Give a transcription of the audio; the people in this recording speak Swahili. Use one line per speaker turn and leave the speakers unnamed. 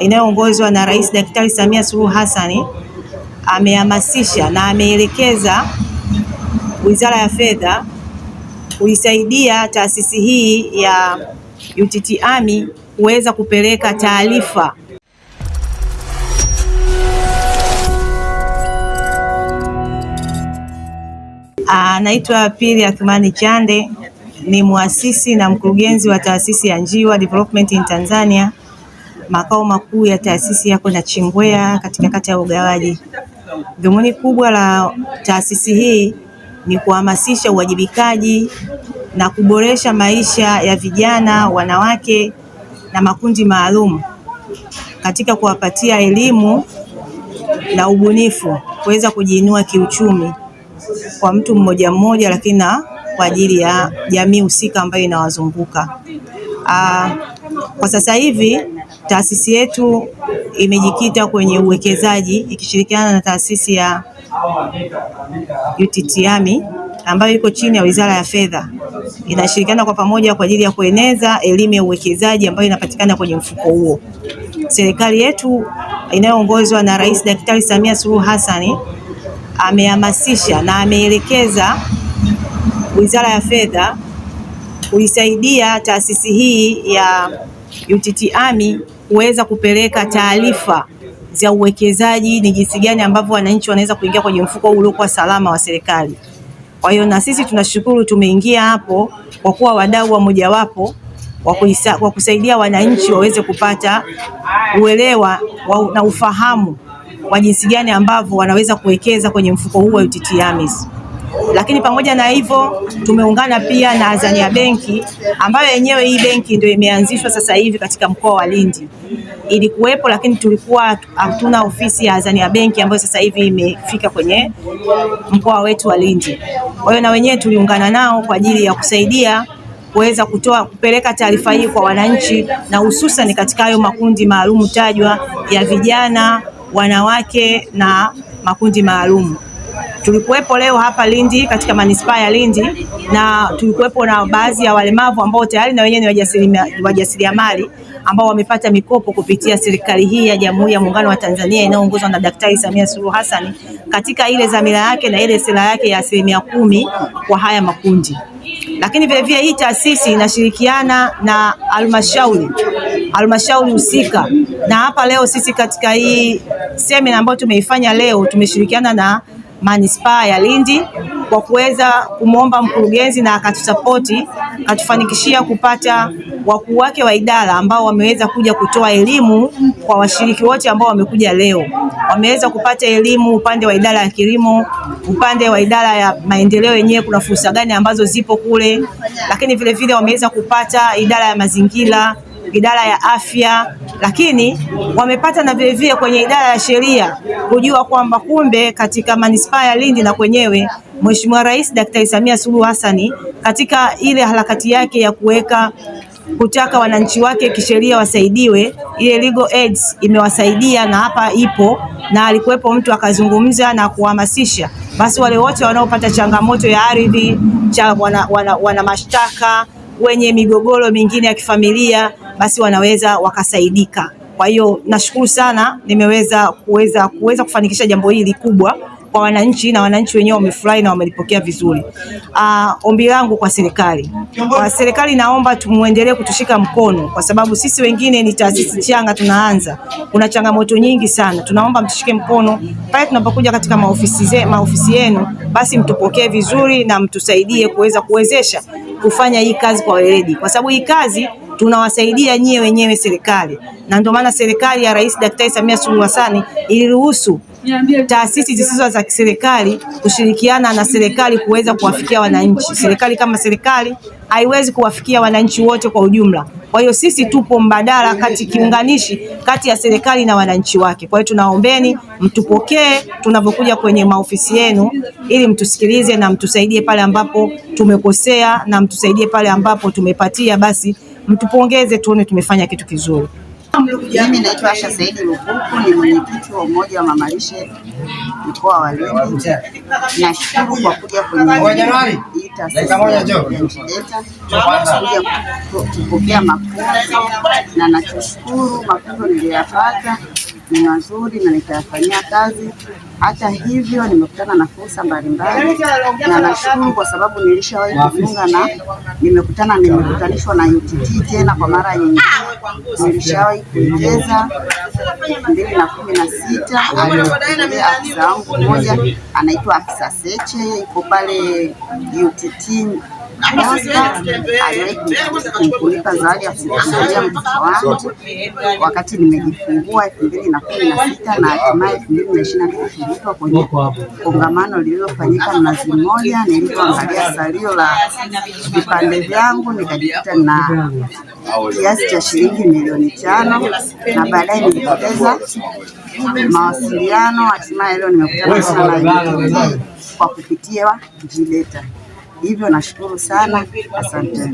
inayoongozwa na Rais Daktari Samia Suluhu Hassan amehamasisha na ameelekeza Wizara ya Fedha kuisaidia taasisi hii ya UTT AMI kuweza kupeleka taarifa. Naitwa Pili Athumani Chande, ni muasisi na mkurugenzi wa taasisi ya Njiwa Development in Tanzania. Makao makuu ya taasisi yako Nachingwea katika kata ya Ugawaji. Dhumuni kubwa la taasisi hii ni kuhamasisha uwajibikaji na kuboresha maisha ya vijana, wanawake na makundi maalum katika kuwapatia elimu na ubunifu kuweza kujiinua kiuchumi kwa mtu mmoja mmoja, lakini na kwa ajili ya jamii husika ambayo inawazunguka. Kwa sasa hivi taasisi yetu imejikita kwenye uwekezaji ikishirikiana na taasisi ya UTT AMI ambayo iko chini ya Wizara ya Fedha. Inashirikiana kwa pamoja kwa ajili ya kueneza elimu ya uwekezaji ambayo inapatikana kwenye mfuko huo. Serikali yetu inayoongozwa na Rais Daktari Samia Suluhu Hassan amehamasisha na ameelekeza Wizara ya Fedha kuisaidia taasisi hii ya UTT AMI kuweza kupeleka taarifa za uwekezaji, ni jinsi gani ambavyo wananchi wanaweza kuingia kwenye mfuko uliokuwa salama wa serikali. Kwa hiyo na sisi tunashukuru tumeingia hapo kwa kuwa wadau wa mojawapo wa kusaidia wananchi waweze kupata uelewa na ufahamu wa jinsi gani ambavyo wanaweza kuwekeza kwenye mfuko huu wa UTT AMIS. Lakini pamoja na hivyo tumeungana pia na Azania Benki ambayo yenyewe hii benki ndio imeanzishwa sasa hivi katika mkoa wa Lindi. Ilikuwepo lakini tulikuwa hatuna ofisi ya Azania Benki ambayo sasa hivi imefika kwenye mkoa wetu wa Lindi. Kwa hiyo na wenyewe tuliungana nao kwa ajili ya kusaidia kuweza kupeleka taarifa hii kwa wananchi, na hususan katika hayo makundi maalum tajwa ya vijana, wanawake na makundi maalum. Tulikuwepo leo hapa Lindi katika manispaa ya Lindi, na tulikuwepo na baadhi ya walemavu ambao tayari na wenyewe ni wajasiriamali ambao wamepata mikopo kupitia serikali hii ya Jamhuri ya Muungano wa Tanzania inayoongozwa na Daktari Samia Suluhu Hassan katika ile dhamira yake na ile sera yake ya 10% kwa haya makundi. Lakini vile vile hii taasisi inashirikiana na halmashauri husika, na hapa leo sisi katika hii semina ambayo tumeifanya leo tumeshirikiana na manispaa ya Lindi kwa kuweza kumwomba mkurugenzi na akatusapoti, akatufanikishia kupata wakuu wake wa idara ambao wameweza kuja kutoa elimu kwa washiriki wote ambao wamekuja leo. Wameweza kupata elimu upande wa idara ya kilimo, upande wa idara ya maendeleo yenyewe kuna fursa gani ambazo zipo kule, lakini vile vile wameweza kupata idara ya mazingira, idara ya afya, lakini wamepata na vile vile kwenye idara ya sheria kujua kwamba kumbe katika manispaa ya Lindi na kwenyewe Mheshimiwa Rais Daktari Samia Suluhu Hassan katika ile harakati yake ya kutaka wananchi wake kisheria wasaidiwe, ile legal aids imewasaidia na hapa ipo, na alikuwepo mtu akazungumza na kuhamasisha basi wale wote wanaopata changamoto ya ardhi, wana mashtaka, wenye migogoro mingine ya kifamilia, basi wanaweza wakasaidika. Kwa hiyo nashukuru sana nimeweza kufanikisha jambo hili kubwa kwa wananchi, na wananchi wenyewe wamefurahi na wamelipokea vizuri. Ombi langu kwa serikali naomba tumuendelee kutushika mkono, kwa sababu sisi wengine ni taasisi changa tunaanza. Kuna changamoto nyingi sana. Tunaomba mtushike mkono pale tunapokuja katika maofisi yenu, basi mtupokee vizuri na mtusaidie kuwezesha kufanya hii kazi kwa weledi, kwa sababu hii kazi tunawasaidia nyie wenyewe serikali, na ndio maana serikali ya Rais Daktari Samia Suluhu Hassan iliruhusu taasisi zisizo za kiserikali kushirikiana na serikali kuweza kuwafikia wananchi. Serikali kama serikali haiwezi kuwafikia wananchi wote kwa ujumla. Kwa hiyo sisi tupo mbadala kiunganishi kati ya serikali na wananchi wake. Kwa hiyo tunaombeni mtupokee tunapokuja kwenye maofisi yenu, ili mtusikilize na mtusaidie pale ambapo tumekosea, na mtusaidie pale ambapo tumepatia, basi mtupongeze tuone tumefanya kitu kizuri.
Mimi naitwa Asha Saidi Lukuku, ni mwenyekiti wa umoja wa mamalishe mkoa wa Lindi. Nashukuru kwa kuja kwenye hii taasisi ya Ventilator kupokea mafunzo, na nachoshukuru mafunzo niliyopata ni mazuri na nitayafanyia kazi. Hata hivyo nimekutana na fursa mbalimbali, na nashukuru kwa sababu nilishawahi kujiunga na nimekutanishwa na UTT tena kwa mara nyingine. Nilishawahi kucheza 2016, alikuja afisa wangu mmoja anaitwa Afisa Seche, yuko pale UTT. Aliwahi kunipa zawadi ya kumsaidia mtoto wangu wakati nimejifungua 2016, na hatimaye 2022 tulitoka kwenye kongamano lililofanyika Mnazi Mmoja. Nilipoangalia salio la vipande vyangu nikajikuta na kiasi cha shilingi milioni 5, na baadaye nilipoteza mawasiliano. Hatimaye leo nimekutana na UTT kwa kupitia Ventilator. Hivyo nashukuru sana, asante.